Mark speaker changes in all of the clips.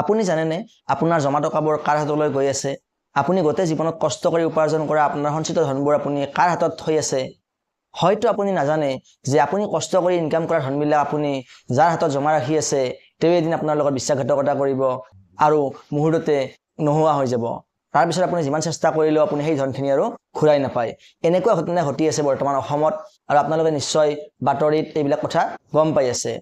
Speaker 1: আপুনি জানেনে আপোনাৰ জমা টকাবোৰ কাৰ হাতলৈ গৈ আছে? আপুনি গোটেই জীৱনত কষ্ট কৰি উপাৰ্জন কৰা আপোনাৰ সঞ্চিত ধনবোৰ আপুনি কাৰ হাতত থৈ আছে? হয়তো আপুনি নাজানে যে আপুনি কষ্ট কৰি ইনকাম কৰা ধনবিলাক আপুনি যাৰ হাতত জমা ৰাখি আছে তেওঁ এদিন আপোনাৰ লগত বিশ্বাসঘাতকতা কৰিব আৰু মুহূৰ্ততে নোহোৱা হৈ যাব। তাৰ পিছত আপুনি যিমান চেষ্টা কৰিলেও আপুনি সেই ধনখিনি আৰু ঘূৰাই নাপায়। এনেকুৱা ঘটনা ঘটি আছে বৰ্তমান অসমত আৰু আপোনালোকে নিশ্চয় বাতৰিত এইবিলাক কথা গম পাই আছে।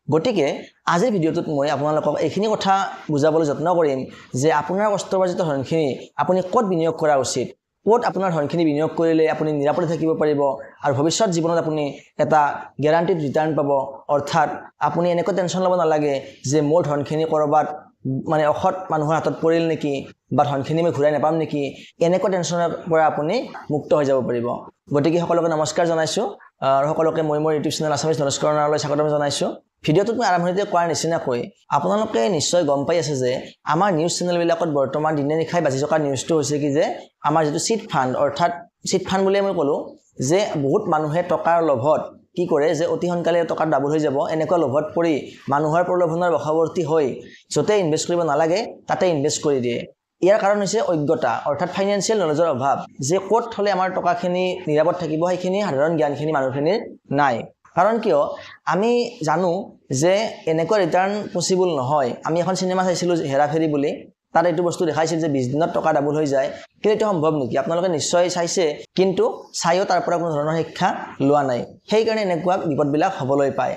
Speaker 1: গতিকে আজিৰ ভিডিঅ'টোত মই আপোনালোকক এইখিনি কথা বুজাবলৈ যত্ন কৰিম যে আপোনাৰ কষ্টাৰ্জিত ধনখিনি আপুনি ক'ত বিনিয়োগ কৰা উচিত, ক'ত আপোনাৰ ধনখিনি বিনিয়োগ কৰিলে আপুনি নিৰাপদে থাকিব পাৰিব আৰু ভৱিষ্যত জীৱনত আপুনি এটা গ্যাৰাণ্টিড ৰিটাৰ্ণ পাব। অৰ্থাৎ আপুনি এনেকৈ টেনশ্যন ল'ব নালাগে যে মোৰ ধনখিনি ক'ৰবাত মানে অসৎ মানুহৰ হাতত পৰিল নেকি বা ধনখিনি মই ঘূৰাই নাপাম নেকি, এনেকুৱা টেনশ্যনৰ পৰা আপুনি মুক্ত হৈ যাব পাৰিব। গতিকে সকলোকে নমস্কাৰ জনাইছোঁ আৰু সকলোকে মই মোৰ ইউটিউব চেনেল আছামিজ নলেজ কৰ্ণাৰলৈ স্বাগতম জনাইছোঁ। ভিডিঅ'টোত মই আৰম্ভণিতে কোৱাৰ নিচিনাকৈ আপোনালোকে নিশ্চয় গম পাই আছে যে আমাৰ নিউজ চেনেলবিলাকত বৰ্তমান দিনে নিশাই বাজি থকা নিউজটো হৈছে কি যে আমাৰ যিটো চিট ফাণ্ড, অৰ্থাৎ চিট ফাণ্ড বুলিয়ে মই ক'লোঁ যে বহুত মানুহে টকাৰ লোভত কি কৰে যে অতি সোনকালে টকা ডাবল হৈ যাব, এনেকুৱা লোভত পৰি মানুহৰ প্ৰলোভনৰ বশৱৰ্তী হৈ য'তে ইনভেষ্ট কৰিব নালাগে তাতে ইনভেষ্ট কৰি দিয়ে। ইয়াৰ কাৰণ হৈছে অজ্ঞতা, অৰ্থাৎ ফাইনেন্সিয়েল নলেজৰ অভাৱ, যে ক'ত থ'লে আমাৰ টকাখিনি নিৰাপদ থাকিব সেইখিনি সাধাৰণ জ্ঞানখিনি মানুহখিনিৰ নাই। কাৰণ কিয় আমি জানো যে এনেকুৱা ৰিটাৰ্ণ পচিবল নহয়। আমি এখন চিনেমা চাইছিলোঁ হেৰাফেৰী বুলি, তাত এইটো বস্তু দেখাইছিল যে 20 দিনত টকা ডাবল হৈ যায়, কিন্তু এইটো সম্ভৱ নেকি? আপোনালোকে নিশ্চয় চাইছে, কিন্তু চাইও তাৰ পৰা কোনো ধৰণৰ শিক্ষা লোৱা নাই। সেইকাৰণে এনেকুৱা বিপদবিলাক হ'বলৈ পায়।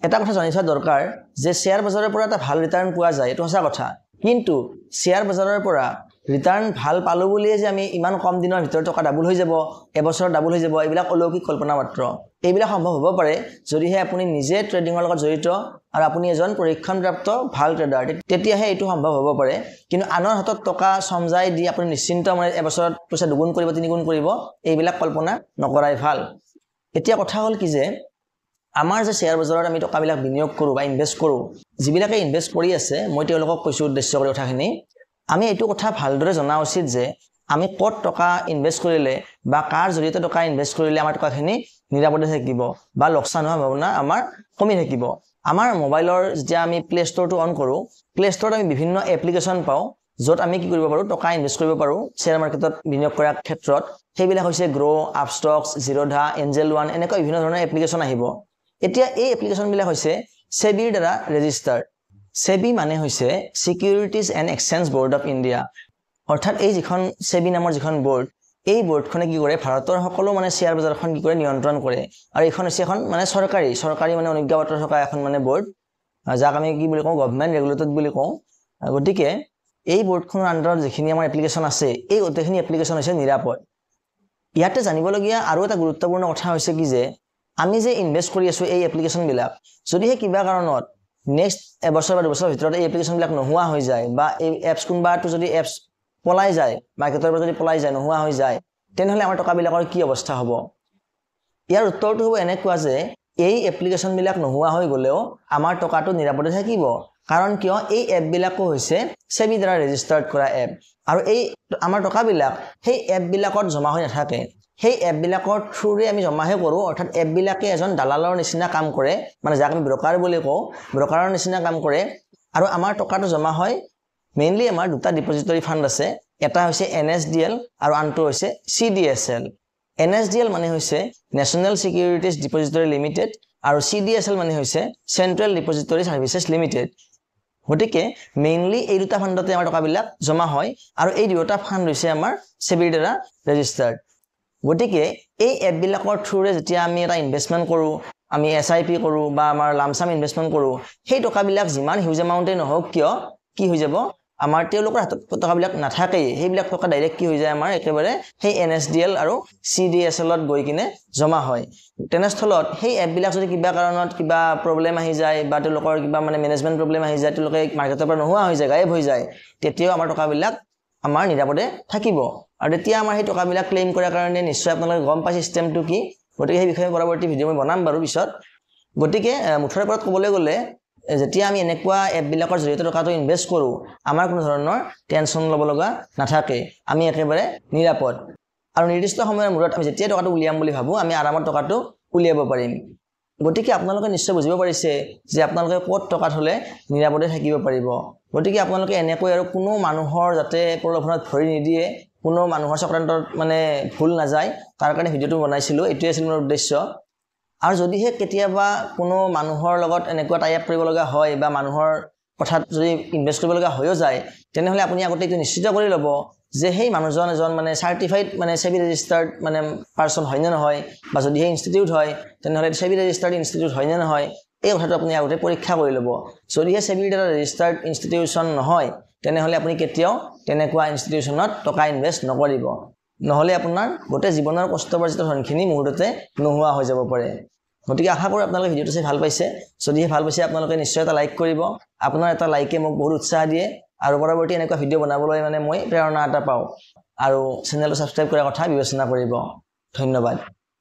Speaker 1: এটা কথা জানি থোৱা দৰকাৰ যে শ্বেয়াৰ বজাৰৰ পৰা এটা ভাল ৰিটাৰ্ণ পোৱা যায়, এইটো সঁচা কথা, কিন্তু শ্বেয়াৰ বজাৰৰ পৰা ৰিটাৰ্ণ ভাল পালোঁ বুলিয়ে যে আমি ইমান কম দিনৰ ভিতৰত টকা ডাবল হৈ যাব, এবছৰত ডাবল হৈ যাব, এইবিলাক অলৌকিক কল্পনা মাত্ৰ। এইবিলাক সম্ভৱ হ'ব পাৰে যদিহে আপুনি নিজে ট্ৰেডিঙৰ লগত জড়িত আৰু আপুনি এজন প্ৰশিক্ষণপ্ৰাপ্ত ভাল ট্ৰেডাৰ, তেতিয়াহে এইটো সম্ভৱ হ'ব পাৰে। কিন্তু আনৰ হাতত টকা চমজাই দি আপুনি নিশ্চিন্ত মানে এবছৰত পইচা দুগুণ কৰিব, তিনিগুণ কৰিব, এইবিলাক কল্পনা নকৰাই ভাল। এতিয়া কথা হ'ল কি যে আমাৰ যে শ্বেয়াৰ বজাৰত আমি টকাবিলাক বিনিয়োগ কৰোঁ বা ইনভেষ্ট কৰোঁ, যিবিলাকে ইনভেষ্ট কৰি আছে মই তেওঁলোকক কৈছোঁ উদ্দেশ্য কৰি কথাখিনি, আমি এইটো কথা ভালদৰে জনা উচিত যে আমি ক'ত টকা ইনভেষ্ট কৰিলে বা কাৰ জৰিয়তে টকা ইনভেষ্ট কৰিলে আমাৰ টকাখিনি নিৰাপদে থাকিব বা লোকচান হোৱাৰ ভাৱনা আমাৰ কমি থাকিব। আমাৰ মোবাইলৰ যেতিয়া আমি প্লে ষ্ট'ৰটো অন কৰোঁ, প্লে ষ্ট'ৰত আমি বিভিন্ন এপ্লিকেশ্যন পাওঁ য'ত আমি কি কৰিব পাৰোঁ, টকা ইনভেষ্ট কৰিব পাৰোঁ শ্বেয়াৰ মাৰ্কেটত বিনিয়োগ কৰাৰ ক্ষেত্ৰত। সেইবিলাক হৈছে গ্ৰ', আপষ্টক্স, জিৰ'ধা, এঞ্জেল ওৱান, এনেকুৱা বিভিন্ন ধৰণৰ এপ্লিকেশ্যন আহিব। এতিয়া এই এপ্লিকেশ্যনবিলাক হৈছে সেবিৰ দ্বাৰা ৰেজিষ্টাৰ্ড। সেবি মানে হৈছে securities and exchange board of India, অৰ্থাৎ এই যিখন সেবি নামৰ যিখন ব'ৰ্ড, এই ব'ৰ্ডখনে কি কৰে, ভাৰতৰ সকলো মানে শ্বেয়াৰ বজাৰখন কি কৰে, নিয়ন্ত্ৰণ কৰে। আৰু এইখন হৈছে এখন মানে চৰকাৰী মানে অনুজ্ঞাপত্ৰ থকা এখন মানে ব'ৰ্ড, যাক আমি কি বুলি কওঁ, গভৰ্ণমেণ্ট ৰেগুলেটেড বুলি কওঁ। গতিকে এই ব'ৰ্ডখনৰ আণ্ডাৰত যিখিনি আমাৰ এপ্লিকেশ্যন আছে, এই গোটেইখিনি এপ্লিকেশ্যন হৈছে নিৰাপদ। ইয়াতে জানিবলগীয়া আৰু এটা গুৰুত্বপূৰ্ণ কথা হৈছে কি যে আমি যে ইনভেষ্ট কৰি আছোঁ এই এপ্লিকেশ্যনবিলাক, যদিহে কিবা কাৰণত নেক্সট এবছৰ বা দুবছৰৰ ভিতৰত এই এপ্লিকেশ্যনবিলাক নোহোৱা হৈ যায় বা এই এপছ কোনোবাটো যদি এপছ পলাই যায়, মাৰ্কেটৰ পৰা যদি পলাই যায়, নোহোৱা হৈ যায়, তেনেহ'লে আমাৰ টকাবিলাকৰ কি অৱস্থা হ'ব? ইয়াৰ উত্তৰটো হ'ব এনেকুৱা যে এই এপ্লিকেশ্যনবিলাক নোহোৱা হৈ গ'লেও আমাৰ টকাটো নিৰাপদে থাকিব। কাৰণ কিয়, এই এপবিলাকো হৈছে সেবি দ্বাৰা ৰেজিষ্টাৰ্ড কৰা এপ, আৰু এই আমাৰ টকাবিলাক সেই এপবিলাকত জমা হৈ নাথাকে, সেই এপবিলাকৰ থ্ৰুৰে আমি জমাহে কৰোঁ। অৰ্থাৎ এপবিলাকে এজন দালালৰ নিচিনা কাম কৰে, মানে যাক আমি ব্ৰকাৰ বুলি কওঁ, ব্ৰকাৰৰ নিচিনা কাম কৰে। আৰু আমাৰ টকাটো জমা হয় মেইনলি আমাৰ দুটা ডিপজিটৰী ফাণ্ড আছে, এটা হৈছে NSDL আৰু আনটো হৈছে CDSL। NSDL মানে হৈছে নেশ্যনেল ছিকিউৰিটিজ ডিপজিটৰী লিমিটেড আৰু CDSL মানে হৈছে চেণ্ট্ৰেল ডিপজিটৰী ছাৰ্ভিচেছ লিমিটেড। গতিকে মেইনলি এই দুটা ফাণ্ডতে আমাৰ টকাবিলাক জমা হয় আৰু এই দুটা ফাণ্ড হৈছে আমাৰ সেবিৰ দ্বাৰা ৰেজিষ্টাৰ্ড। গতিকে এই এপবিলাকৰ থ্ৰুৰে যেতিয়া আমি এটা ইনভেষ্টমেণ্ট কৰোঁ, আমি SIP কৰোঁ বা আমাৰ লামচাম ইনভেষ্টমেণ্ট কৰোঁ, সেই টকাবিলাক যিমান হিউজ এমাউণ্টেই নহওক কিয় কি হৈ যাব, আমাৰ তেওঁলোকৰ হাতত টকাবিলাক নাথাকেই, সেইবিলাক টকা ডাইৰেক্ট কি হৈ যায়, আমাৰ একেবাৰে সেই NSDL আৰু CDSLত গৈ কিনে জমা হয়। তেনেস্থলত সেই এপবিলাক যদি কিবা কাৰণত কিবা প্ৰব্লেম আহি যায় বা তেওঁলোকৰ কিবা মানে মেনেজমেণ্ট প্ৰব্লেম আহি যায়, তেওঁলোকে মাৰ্কেটৰ পৰা নোহোৱা হৈ যায়, গায়ব হৈ যায়, তেতিয়াও আমাৰ টকাবিলাক আমাৰ নিৰাপদে থাকিব। আৰু তেতিয়া আমাৰ সেই টকাবিলাক ক্লেইম কৰাৰ কাৰণে নিশ্চয় আপোনালোকে গম পায় চিষ্টেমটো কি। গতিকে সেই বিষয়ে পৰৱৰ্তী ভিডিঅ' মই বনাম বাৰু পিছত। গতিকে মুঠৰ ওপৰত ক'বলৈ গ'লে যেতিয়া আমি এনেকুৱা এপবিলাকৰ জৰিয়তে টকাটো ইনভেষ্ট কৰোঁ, আমাৰ কোনো ধৰণৰ টেনশ্যন ল'ব লগা নাথাকে, আমি একেবাৰে নিৰাপদ। আৰু নিৰ্দিষ্ট সময়ৰ মূৰত আমি যেতিয়া টকাটো উলিয়াম বুলি ভাবোঁ, আমি আৰামত টকাটো উলিয়াব পাৰিম। গতিকে আপোনালোকে নিশ্চয় বুজিব পাৰিছে যে আপোনালোকে ক'ত টকা থলে নিৰাপদে থাকিব পাৰিব গতিকে আপোনালোকে এনেকৈ আৰু কোনো মানুহৰ যাতে প্ৰলোভনত ভৰি নিদিয়ে কোনো মানুহৰ চক্ৰান্তত মানে ভুল নাযায় তাৰ কাৰণে ভিডিঅটো বনাইছিলো এটোৱে আছিল মোৰ উদ্দেশ্য আৰু যদিহে কেতিয়াবা কোনো মানুহৰ লগত এনেকুৱা টাই আপ কৰিব লগা হয় বা মানুহৰ কথাত যদি ইনভেষ্ট কৰিব লগা হৈও যায় তেনেহলে আপুনি আগতে এইটো নিশ্চিত কৰি ল'ব যে সেই মানুহজন এজন মানে চাৰ্টিফাইড মানে সেবি ৰেজিষ্টাৰ্ড মানে পাৰসন হয় না নহয় বা যদি হে ইনষ্টিটিউট হয় তেনেহলে সেবি ৰেজিষ্টাৰ্ড ইনষ্টিটিউট হয় না নহয় এই কথাটো আপুনি আগতে পৰীক্ষা কৰি ল'ব যদি হে সেবি ৰেজিষ্টাৰ্ড ইনষ্টিটিউচন নহয় তেনেহলে আপুনি কেতিয়াও তেনেকুৱা ইনষ্টিটিউচনত টকা ইনভেষ্ট নকৰিব নহলে আপোনাৰ গোটে জীৱনৰ কষ্টবৰ্জিত ধনখিনি মুহূৰ্ততে নোহোৱা হৈ যাব পাৰে গতিকে আশা কৰো আপোনালোকে ভিডিঅটো চাই ভাল পাইছে যদিহে ভাল পাইছে আপোনালোকে নিশ্চয় এটা লাইক কৰিব আপোনাৰ এটা লাইকে মোক বহুত উৎসাহ দিয়ে আৰু পৰৱৰ্তী এনেকুৱা ভিডিঅ বনাবলৈ মানে মই প্ৰেৰণা এটা পাওঁ আৰু চেনেলটো সাবস্ক্ৰাইব কৰাৰ কথা বিবেচনা কৰিব ধন্যবাদ